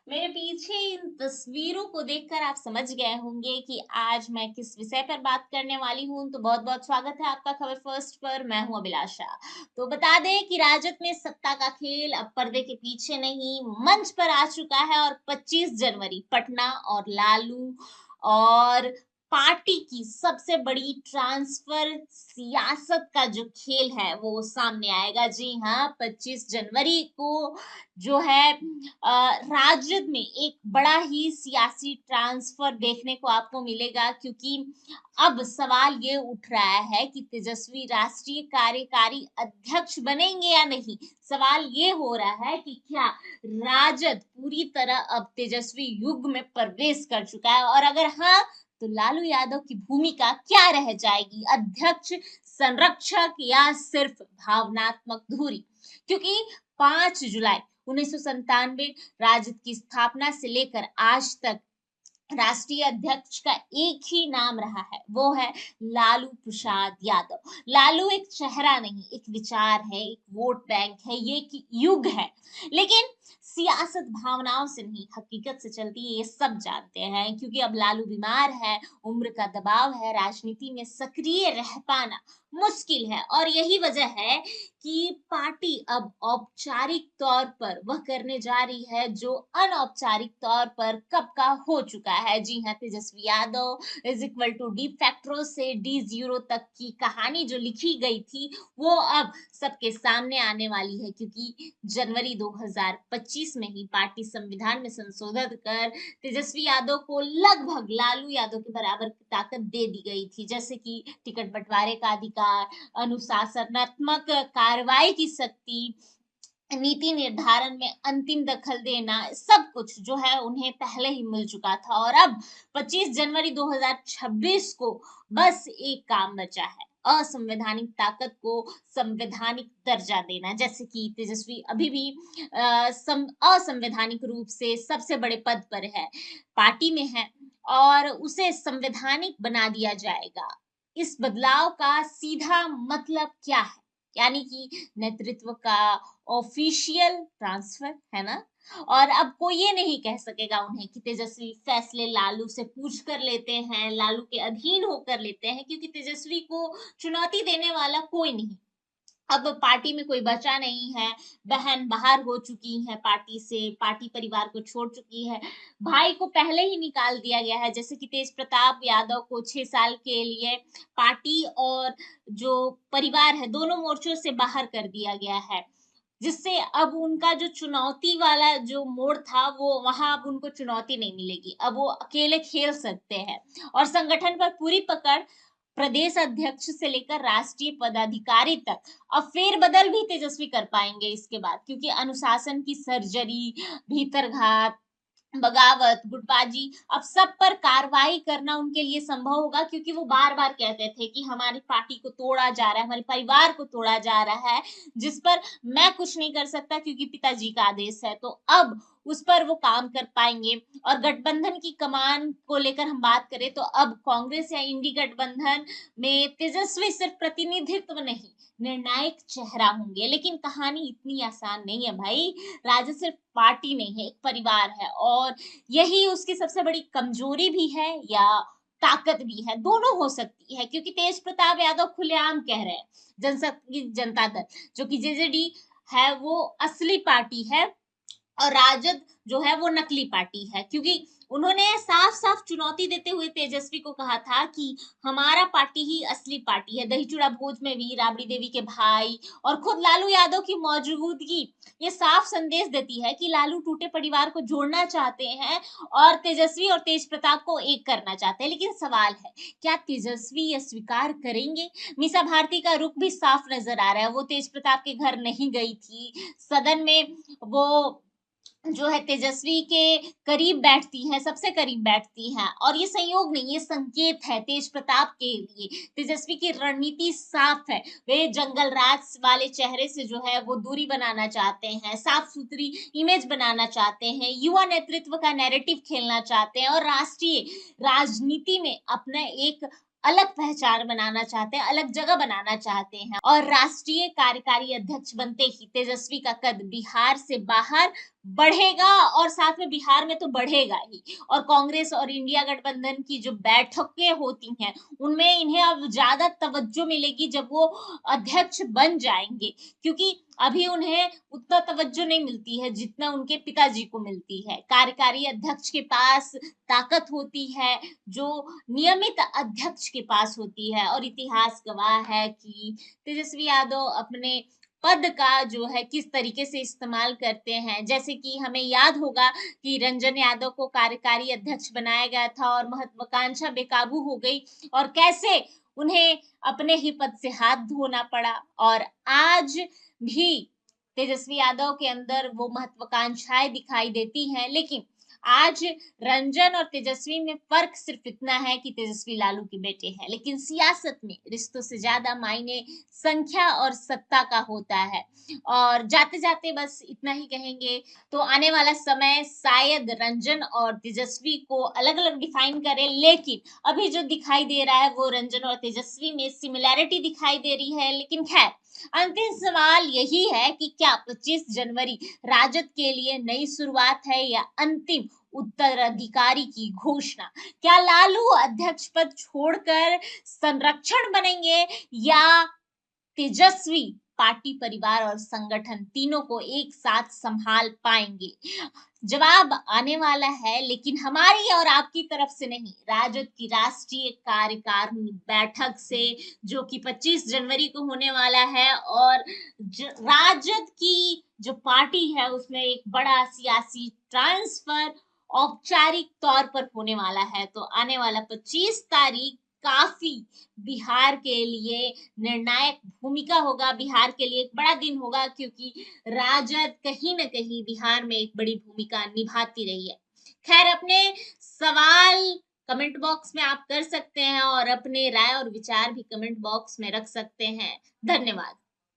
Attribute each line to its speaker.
Speaker 1: मेरे पीछे इन तस्वीरों को देखकर आप समझ गए होंगे कि आज मैं किस विषय पर बात करने वाली हूँ। तो बहुत-बहुत स्वागत है आपका खबर फर्स्ट पर। मैं हूँ अभिलाषा। तो बता दें कि राजद में सत्ता का खेल अब पर्दे के पीछे नहीं, मंच पर आ चुका है और 25 जनवरी पटना और लालू और पार्टी की सबसे बड़ी ट्रांसफर सियासत का जो खेल है वो सामने आएगा। जी हाँ, 25 जनवरी को जो है राजद में एक बड़ा ही सियासी ट्रांसफर देखने को आपको मिलेगा, क्योंकि अब सवाल ये उठ रहा है कि तेजस्वी राष्ट्रीय कार्यकारी अध्यक्ष बनेंगे या नहीं। सवाल ये हो रहा है कि क्या राजद पूरी तरह अब तेजस्वी युग में प्रवेश कर चुका है, और अगर हाँ, तो लालू यादव की भूमिका क्या रह जाएगी, अध्यक्ष, संरक्षक या सिर्फ भावनात्मक धुरी। क्योंकि 5 जुलाई 1997 राजद की स्थापना से लेकर आज तक राष्ट्रीय अध्यक्ष का एक ही नाम रहा है, वो है लालू प्रसाद यादव। लालू एक चेहरा नहीं, एक विचार है, एक वोट बैंक है, ये एक युग है। लेकिन सियासत भावनाओं से नहीं, हकीकत से चलती है, ये सब जानते हैं। क्योंकि अब लालू बीमार है, उम्र का दबाव है, राजनीति में सक्रिय रह पाना मुश्किल है, और यही वजह है कि पार्टी अब औपचारिक तौर पर वह करने जा रही है जो अनौपचारिक तौर पर कब का हो चुका है। जी हाँ, Tejashwi Yadav is equal to de facto से डी जीरो तक की कहानी जो लिखी गई थी वो अब सबके सामने आने वाली है, क्योंकि जनवरी 2025 में ही पार्टी संविधान में संशोधन कर तेजस्वी यादव को लगभग लालू यादव के बराबर की ताकत दे दी गई थी, जैसे कि टिकट बंटवारे का अधिकार, अनुशासनात्मक कार्रवाई की शक्ति, नीति निर्धारण में अंतिम दखल देना, सब कुछ जो है उन्हें पहले ही मिल चुका था। और अब 25 जनवरी 2026 को बस एक काम बचा है, असंवैधानिक ताकत को संवैधानिक दर्जा देना। जैसे कि तेजस्वी अभी भी असंवैधानिक रूप से सबसे बड़े पद पर है, पार्टी में है, और उसे संवैधानिक बना दिया जाएगा। इस बदलाव का सीधा मतलब क्या है? यानी कि नेतृत्व का ऑफिशियल ट्रांसफर, है ना। और अब कोई ये नहीं कह सकेगा उन्हें कि तेजस्वी फैसले लालू से पूछ कर लेते हैं, लालू के अधीन होकर लेते हैं, क्योंकि तेजस्वी को चुनौती देने वाला कोई नहीं। अब पार्टी में कोई बचा नहीं है, बहन बाहर हो चुकी है पार्टी से, पार्टी परिवार को छोड़ चुकी है, भाई को पहले ही निकाल दिया गया है, जैसे कि तेज प्रताप यादव को 6 साल के लिए पार्टी और जो परिवार है दोनों मोर्चों से बाहर कर दिया गया है, जिससे अब उनका जो चुनौती वाला जो मोड़ था वो वहां अब उनको चुनौती नहीं मिलेगी, अब वो अकेले खेल सकते हैं। और संगठन पर पूरी पकड़, प्रदेश अध्यक्ष से लेकर राष्ट्रीय पदाधिकारी तक अब फेरबदल भी तेजस्वी कर पाएंगे इसके बाद, क्योंकि अनुशासन की सर्जरी, भीतरघात, बगावत, गुटबाजी, अब सब पर कार्रवाई करना उनके लिए संभव होगा, क्योंकि वो बार-बार कहते थे कि हमारी पार्टी को तोड़ा जा रहा है, हमारे परिवार को तोड़ा जा रहा है, जिस पर मैं कुछ नहीं कर सकता क्योंकि पिताजी का आदेश है। तो अब उस पर वो काम कर पाएँगे। और गठबंधन की कमान को लेकर हम बात करें तो अब कांग्रेस या इंडी गठबंधन में तेजस्वी सिर्फ प्रतिनिधित्व नहीं, निर्णायक चेहरा होंगे। लेकिन कहानी इतनी आसान नहीं है भाई। राजद सिर्फ पार्टी नहीं है, एक परिवार है, और यही उसकी सबसे बड़ी कमजोरी भी है या ताकत भी है, दोनों हो सकती है। क्योंकि तेज प्रताप यादव खुलेआम कह रहे हैं, जनशक्ति जनता दल जो कि जेजेडी है वो असली पार्टी है, और राजद जो है वो नकली पार्टी है। क्योंकि उन्होंने साफ-साफ चुनौती देते हुए तेजस्वी को कहा था कि हमारा पार्टी ही असली पार्टी है। दही चूड़ा भोज में भी राबड़ी देवी के भाई और खुद लालू यादव की मौजूदगी ये साफ संदेश देती है कि लालू टूटे परिवार को जोड़ना चाहते हैं, और तेजस्वी और तेज प्रताप को एक करना चाहते हैं। लेकिन सवाल है, क्या तेजस्वी ये स्वीकार करेंगे? मीसा भारती का रुख भी साफ नजर आ रहा है। वो तेज प्रताप के घर नहीं गई थी, सदन में वो जो है तेजस्वी के करीब बैठती हैं, सबसे करीब बैठती हैं, और ये संयोग नहीं, ये संकेत है तेज प्रताप के लिए। तेजस्वी की रणनीति साफ है, वे जंगल राज वाले चेहरे से जो है वो दूरी बनाना चाहते हैं, साफ सुथरी इमेज बनाना चाहते हैं, युवा नेतृत्व का नैरेटिव खेलना चाहते हैं, और राष्ट्रीय राजनीति में अपना एक अलग पहचान बनाना चाहते हैं, अलग जगह बनाना चाहते हैं। और राष्ट्रीय कार्यकारी अध्यक्ष बनते ही तेजस्वी का कद बिहार से बाहर बढ़ेगा और साथ में बिहार में तो बढ़ेगा ही। और कांग्रेस और इंडिया गठबंधन की जो बैठकें होती हैं, उनमें इन्हें अब ज़्यादा तवज्जो मिलेगी जब वो अध्यक्ष बन जाएँगे, क्योंकि अभी उन्हें उतना तवज्जो नहीं मिलती है जितना उनके पिताजी को मिलती है। कार्यकारी अध्यक्ष के पास ताकत होती है, जो नियमित अध्यक्ष के पास होती है, और इतिहास गवाह है कि तेजस्वी यादव अपने पद का जो है किस तरीके से इस्तेमाल करते हैं। जैसे कि हमें याद होगा कि रंजन यादव को कार्यकारी अध्यक्ष बनाया गया था और महत्वाकांक्षा बेकाबू हो गई, और कैसे उन्हें अपने ही पद से हाथ धोना पड़ा। और आज भी तेजस्वी यादव के अंदर वो महत्वाकांक्षाएं दिखाई देती हैं, लेकिन आज रंजन और तेजस्वी में फ़र्क सिर्फ़ इतना है कि तेजस्वी लालू के बेटे हैं, लेकिन सियासत में रिश्तों से ज़्यादा मायने संख्या और सत्ता का होता है। और जाते-जाते बस इतना ही कहेंगे, तो आने वाला समय शायद रंजन और तेजस्वी को अलग-अलग डिफ़ाइन करे, लेकिन अभी जो दिखाई दे रहा है वो रंजन और तेजस्वी में सिमिलैरिटी दिखाई दे रही है। लेकिन ख़ैर, अंतिम सवाल यही है कि क्या 25 जनवरी राजद के लिए नई शुरुआत है या अंतिम उत्तराधिकारी की घोषणा? क्या लालू अध्यक्ष पद छोड़कर संरक्षण बनेंगे, या तेजस्वी पार्टी, परिवार और संगठन तीनों को एक साथ संभाल पाएंगे? जवाब आने वाला है, लेकिन हमारी और आपकी तरफ से नहीं, राजद की राष्ट्रीय कार्यकारिणी बैठक से, जो कि 25 जनवरी को होने वाला है। और राजद की जो पार्टी है उसमें एक बड़ा सियासी ट्रांसफर औपचारिक तौर पर होने वाला है। तो आने वाला 25 तारीख काफी बिहार के लिए निर्णायक भूमिका होगा, बिहार के लिए एक बड़ा दिन होगा, क्योंकि राजद कहीं न कहीं बिहार में एक बड़ी भूमिका निभाती रही है। खैर, अपने सवाल कमेंट बॉक्स में आप कर सकते हैं और अपने राय और विचार भी कमेंट बॉक्स में रख सकते हैं। धन्यवाद।